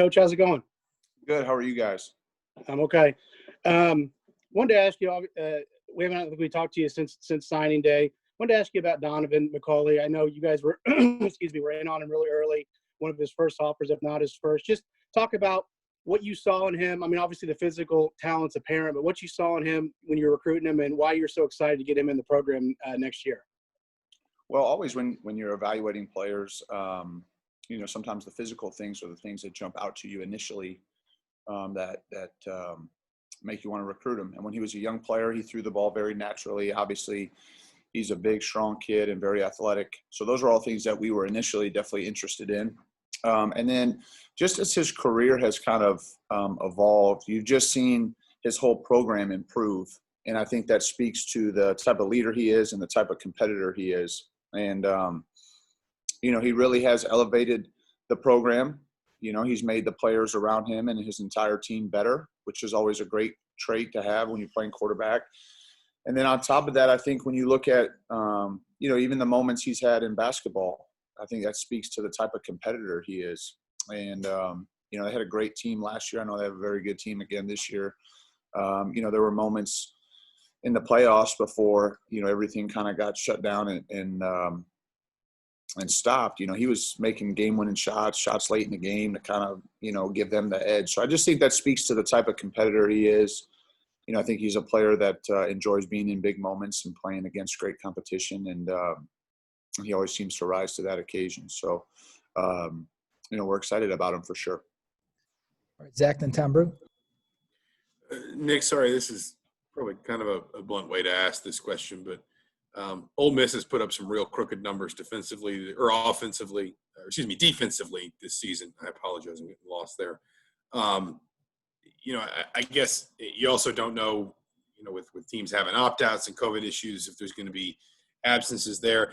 Coach, how's it going? Good. How are you guys? I'm okay. Wanted to ask you. We haven't I don't think we talked to you since signing day. Wanted to ask you about Donovan McCauley. I know you guys were, excuse me, were in on him really early. One of his first offers, if not his first. Just talk about what you saw in him. I mean, obviously the physical talent's apparent, but what you saw in him when you were recruiting him, and why you're so excited to get him in the program next year. Well, always when you're evaluating players, sometimes the physical things are the things that jump out to you initially that make you want to recruit him. And when he was a young player, he threw the ball very naturally. Obviously, he's a big, strong kid and very athletic. So those are all things that we were initially definitely interested in. And then just as his career has kind of evolved, you've just seen his whole program improve. And I think that speaks to the type of leader he is and the type of competitor he is. And, he really has elevated the program. He's made the players around him and his entire team better, which is always a great trait to have when you're playing quarterback. And then on top of that, I think when you look at, even the moments he's had in basketball, I think that speaks to the type of competitor he is. And, they had a great team last year. I know they have a very good team again this year. There were moments in the playoffs before, everything kind of got shut down and stopped. He was making game-winning shots late in the game to kind of, give them the edge. So I just think that speaks to the type of competitor he is. I think he's a player that enjoys being in big moments and playing against great competition, and he always seems to rise to that occasion. So, we're excited about him for sure. All right, Zach, then Tom Brew. Nick, sorry, this is probably kind of a blunt way to ask this question, but Ole Miss has put up some real crooked numbers defensively this season. I apologize, I'm getting lost there. I guess you also don't know, with teams having opt-outs and COVID issues, if there's going to be absences there.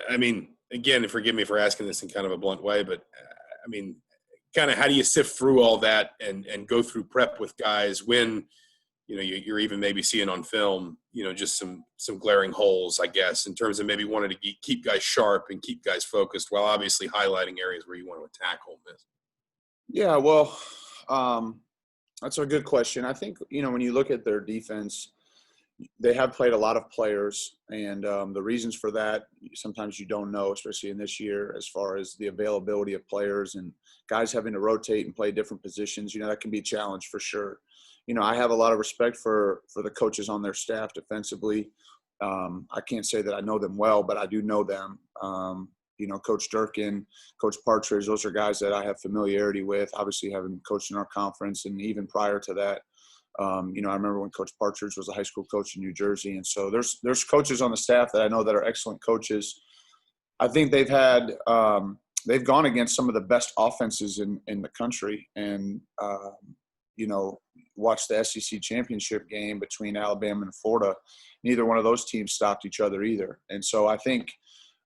I mean, again, forgive me for asking this in kind of a blunt way, but kind of how do you sift through all that and go through prep with guys when, you're even maybe seeing on film, just some glaring holes, I guess, in terms of maybe wanting to keep guys sharp and keep guys focused while obviously highlighting areas where you want to attack Ole Miss? Yeah, well, that's a good question. I think, when you look at their defense, they have played a lot of players, and the reasons for that, sometimes you don't know, especially in this year, as far as the availability of players and guys having to rotate and play different positions. That can be a challenge for sure. I have a lot of respect for the coaches on their staff defensively. I can't say that I know them well, but I do know them. Coach Durkin, Coach Partridge, those are guys that I have familiarity with, obviously having coached in our conference, and even prior to that. I remember when Coach Partridge was a high school coach in New Jersey. And so there's coaches on the staff that I know that are excellent coaches. I think they've gone against some of the best offenses in the country, and, watch the SEC championship game between Alabama and Florida. Neither one of those teams stopped each other either. And so I think,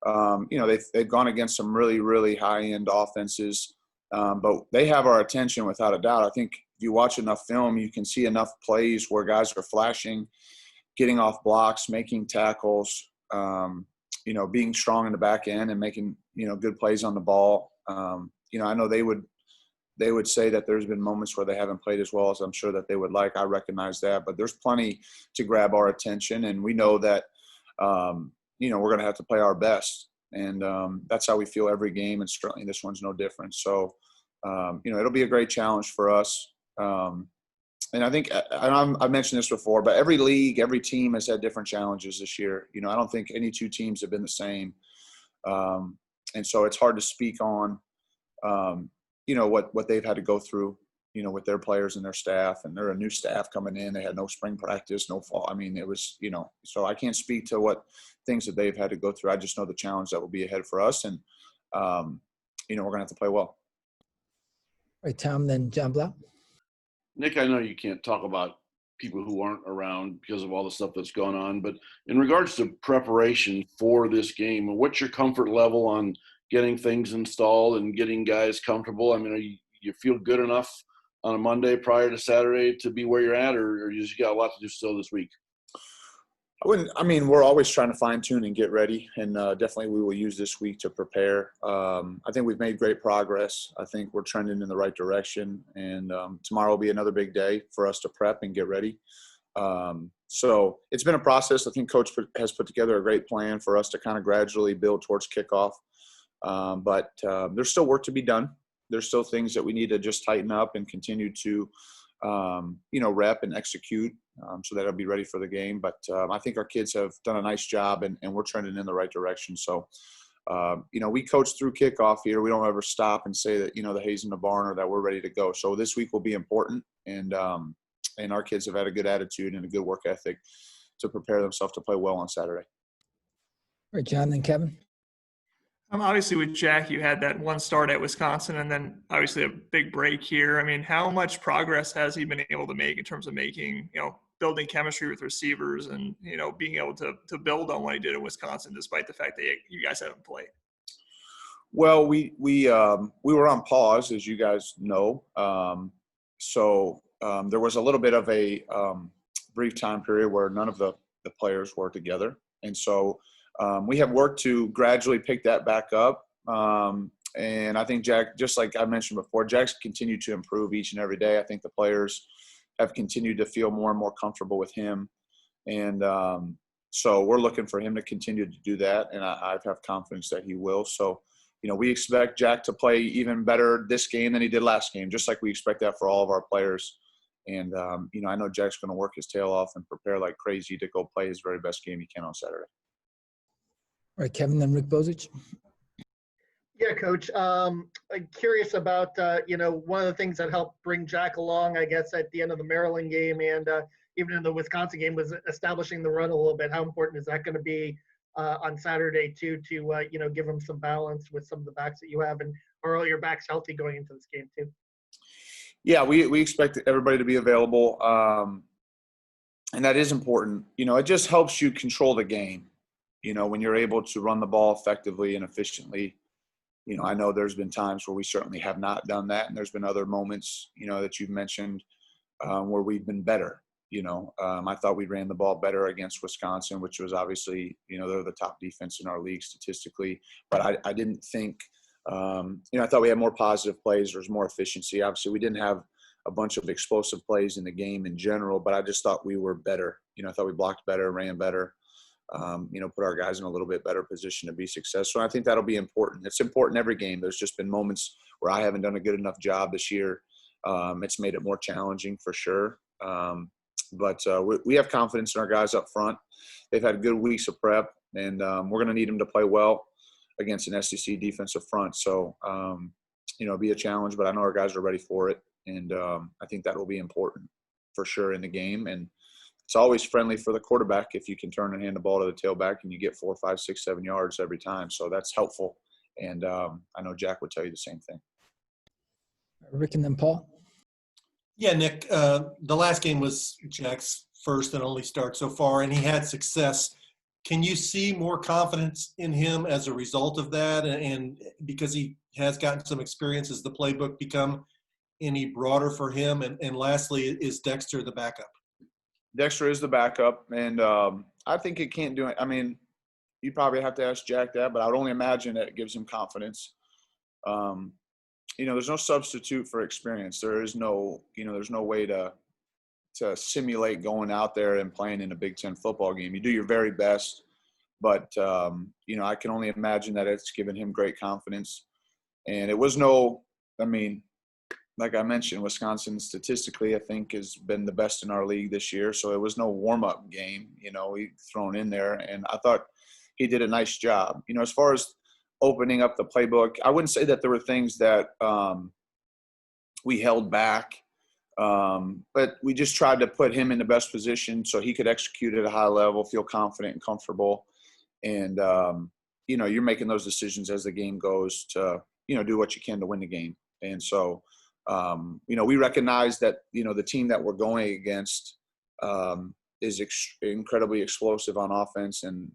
they've gone against some really, really high-end offenses, but they have our attention without a doubt. I think if you watch enough film, you can see enough plays where guys are flashing, getting off blocks, making tackles, being strong in the back end and making, good plays on the ball. I know they would say that there's been moments where they haven't played as well as I'm sure that they would like. I recognize that, but there's plenty to grab our attention, and we know that, we're going to have to play our best, and that's how we feel every game, and certainly this one's no different. So, it'll be a great challenge for us. And I think, and I've mentioned this before, but every league, every team has had different challenges this year. I don't think any two teams have been the same. And so it's hard to speak on, what they've had to go through, with their players and their staff, and they're a new staff coming in. They had no spring practice, no fall. I mean, it was, so I can't speak to what things that they've had to go through. I just know the challenge that will be ahead for us. And, we're going to have to play well. All right, Tom, then John Blau. Nick, I know you can't talk about people who aren't around because of all the stuff that's going on, but in regards to preparation for this game, what's your comfort level on getting things installed and getting guys comfortable? I mean, you feel good enough on a Monday prior to Saturday to be where you're at, or you just got a lot to do still this week? We're always trying to fine tune and get ready, and definitely we will use this week to prepare. I think we've made great progress. I think we're trending in the right direction, and tomorrow will be another big day for us to prep and get ready. So it's been a process. I think Coach has put together a great plan for us to kind of gradually build towards kickoff. But there's still work to be done. There's still things that we need to just tighten up and continue to, rep and execute so that I'll be ready for the game. But I think our kids have done a nice job, and we're trending in the right direction. So, we coach through kickoff here. We don't ever stop and say that, the hay's in the barn or that we're ready to go. So this week will be important, and our kids have had a good attitude and a good work ethic to prepare themselves to play well on Saturday. All right, John, then Kevin. Obviously, with Jack, you had that one start at Wisconsin and then obviously a big break here. I mean, how much progress has he been able to make in terms of making, building chemistry with receivers and, being able to build on what he did in Wisconsin, despite the fact that you guys haven't played? Well, we were on pause, as you guys know. So there was a little bit of a brief time period where none of the players were together. And so we have worked to gradually pick that back up. And I think Jack, just like I mentioned before, Jack's continued to improve each and every day. I think the players have continued to feel more and more comfortable with him. And so we're looking for him to continue to do that. And I have confidence that he will. So, we expect Jack to play even better this game than he did last game, just like we expect that for all of our players. And, I know Jack's going to work his tail off and prepare like crazy to go play his very best game he can on Saturday. All right, Kevin, then Rick Bozich. Yeah, Coach. I'm curious about, one of the things that helped bring Jack along, I guess, at the end of the Maryland game and even in the Wisconsin game was establishing the run a little bit. How important is that going to be on Saturday, too, to, give him some balance with some of the backs that you have? And are all your backs healthy going into this game, too? Yeah, we expect everybody to be available. And that is important. It just helps you control the game. When you're able to run the ball effectively and efficiently, I know there's been times where we certainly have not done that. And there's been other moments, that you've mentioned where we've been better. I thought we ran the ball better against Wisconsin, which was obviously, they're the top defense in our league statistically. But I didn't think, I thought we had more positive plays. There was more efficiency. Obviously, we didn't have a bunch of explosive plays in the game in general, but I just thought we were better. I thought we blocked better, ran better. Put our guys in a little bit better position to be successful. And I think that'll be important. It's important every game. There's just been moments where I haven't done a good enough job this year. It's made it more challenging for sure. But we have confidence in our guys up front. They've had good weeks of prep, and we're going to need them to play well against an SEC defensive front. So, it'll be a challenge, but I know our guys are ready for it. And I think that will be important for sure in the game. And it's always friendly for the quarterback if you can turn and hand the ball to the tailback and you get 4, 5, 6, 7 yards every time. So that's helpful. And I know Jack would tell you the same thing. Rick and then Paul. Yeah, Nick, the last game was Jack's first and only start so far, and he had success. Can you see more confidence in him as a result of that? And because he has gotten some experience, has the playbook become any broader for him? And lastly, is Dexter the backup? Dexter is the backup, and I think it can't do it. I mean, you probably have to ask Jack that, but I would only imagine that it gives him confidence. There's no substitute for experience. There is no, there's no way to simulate going out there and playing in a Big Ten football game. You do your very best, but, I can only imagine that it's given him great confidence. And it was like I mentioned, Wisconsin statistically, I think, has been the best in our league this year. So it was no warm-up game, he thrown in there. And I thought he did a nice job. As far as opening up the playbook, I wouldn't say that there were things that we held back. But we just tried to put him in the best position so he could execute at a high level, feel confident and comfortable. And, you're making those decisions as the game goes to, do what you can to win the game. And so, we recognize that, the team that we're going against is incredibly explosive on offense. And,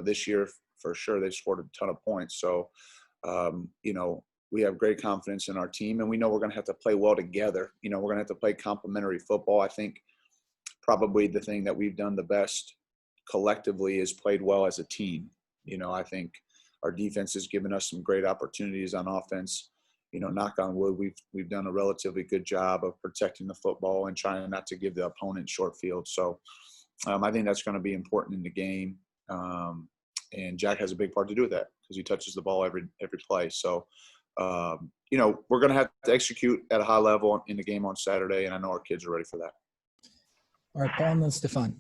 this year for sure, they scored a ton of points. So, we have great confidence in our team, and we know we're going to have to play well together. We're going to have to play complementary football. I think probably the thing that we've done the best collectively has played well as a team. I think our defense has given us some great opportunities on offense. Knock on wood, we've done a relatively good job of protecting the football and trying not to give the opponent short field. So I think that's going to be important in the game. And Jack has a big part to do with that because he touches the ball every play. So, we're going to have to execute at a high level in the game on Saturday, and I know our kids are ready for that. All right, Paul and then Stefan.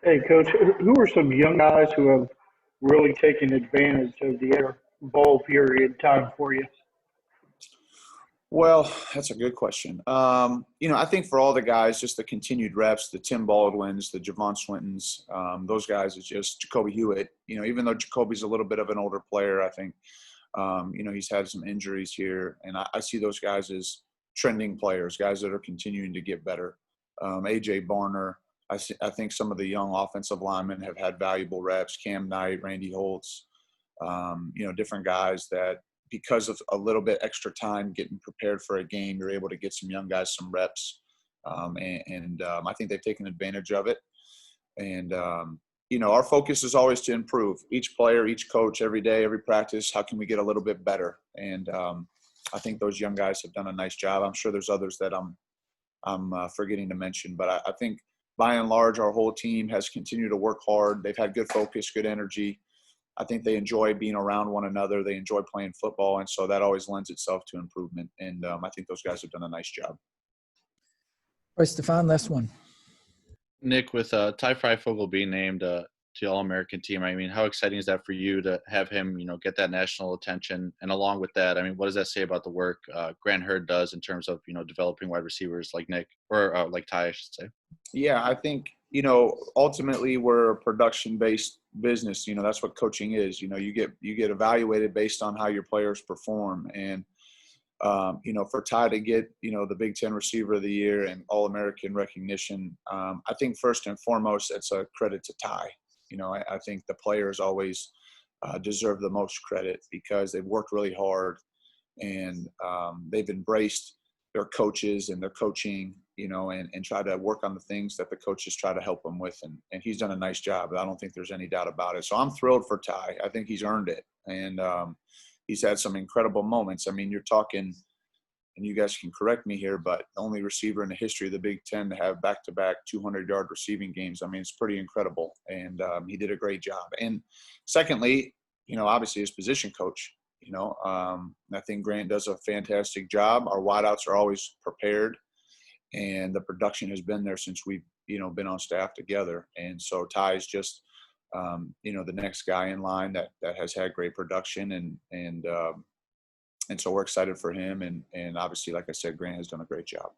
Hey, Coach, who are some young guys who have really taken advantage of the air ball period time for you? Well, that's a good question. I think for all the guys, just the continued reps, the Tim Baldwins, the Javon Swintons, those guys is just Jacoby Hewitt. Even though Jacoby's a little bit of an older player, I think, he's had some injuries here. And I see those guys as trending players, guys that are continuing to get better. A.J. Barner, I think some of the young offensive linemen have had valuable reps. Cam Knight, Randy Holtz, different guys that, because of a little bit extra time getting prepared for a game, you're able to get some young guys some reps. I think they've taken advantage of it. And, our focus is always to improve. Each player, each coach, every day, every practice, how can we get a little bit better? And I think those young guys have done a nice job. I'm sure there's others that I'm forgetting to mention. But I think by and large, our whole team has continued to work hard. They've had good focus, good energy. I think they enjoy being around one another. They enjoy playing football. And so that always lends itself to improvement. And I think those guys have done a nice job. All right, Stefan, last one. Nick, with Ty Freifogel being named to the All-American team, I mean, how exciting is that for you to have him, get that national attention? And along with that, I mean, what does that say about the work Grant Hurd does in terms of, developing wide receivers like Nick or like Ty, I should say? Yeah, I think, ultimately we're a production-based business. That's what coaching is. You get evaluated based on how your players perform. And, for Ty to get, the Big Ten Receiver of the Year and All-American recognition, I think first and foremost, it's a credit to Ty. I think the players always deserve the most credit because they've worked really hard and they've embraced their coaches and their coaching, and try to work on the things that the coaches try to help them with. And he's done a nice job. I don't think there's any doubt about it. So I'm thrilled for Ty. I think he's earned it. And he's had some incredible moments. I mean, you're talking, and you guys can correct me here, but the only receiver in the history of the Big Ten to have back-to-back 200-yard receiving games. I mean, it's pretty incredible. And he did a great job. And secondly, obviously his position coach, I think Grant does a fantastic job. Our wideouts are always prepared, and the production has been there since we've, been on staff together. And so Ty is just, the next guy in line that has had great production, and so we're excited for him. And obviously, like I said, Grant has done a great job.